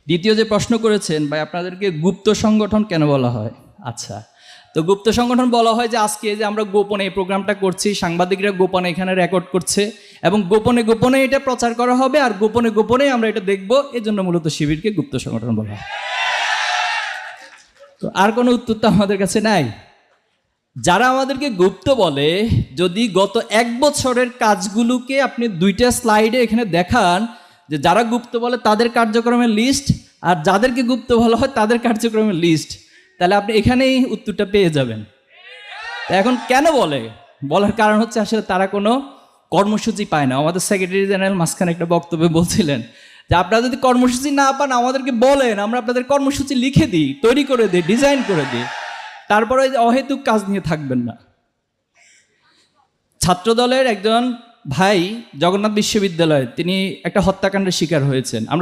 দ্বিতীয় যে প্রশ্ন করেছেন ভাই, আপনাদেরকে গুপ্ত সংগঠন কেন বলা হয়? আচ্ছা, তো গুপ্ত সংগঠন বলা হয় যে আজকে যে আমরা গোপনে এই প্রোগ্রামটা করছি, সাংবাদিকরা গোপনে এখানে রেকর্ড করছে এবং গোপনে গোপনে এটা প্রচার করা হবে, আর গোপনে গোপনে আমরা এটা দেখব, এই জন্য মূলত শিবিরকে গুপ্ত সংগঠন বলা হয়। তো আর কোনো উত্তর তো আমাদের কাছে নাই। যারা আমাদেরকে গুপ্ত বলে, যদি গত 1 বছরের কাজগুলোকে আপনি 2টা স্লাইডে এখানে দেখান, যে যারা গুপ্ত বলে তাদের কার্যক্রমের লিস্ট আর যাদেরকে গুপ্ত বলা হয় তাদের কার্যক্রমের লিস্ট, তাহলে আপনি এখানেই উত্তরটা পেয়ে যাবেন। এখন কেন বলে? বলার কারণ হচ্ছে আসলে তারা কোনো কর্মসূচি পায় না। আমাদের সেক্রেটারি জেনারেল মাঝখানে একটা বক্তব্যে বলছিলেন যে আপনারা যদি কর্মসূচি না পান আমাদেরকে বলেন, আমরা আপনাদের কর্মসূচি লিখে দিই, তৈরি করে দিই, ডিজাইন করে দিই, তারপরে অহেতুক কাজ নিয়ে থাকবেন না। ছাত্রদলের একজন ভাই জগন্নাথ বিশ্ববিদ্যালয়ে তিনি একটা হত্যাকাণ্ডের শিকার হয়েছেন।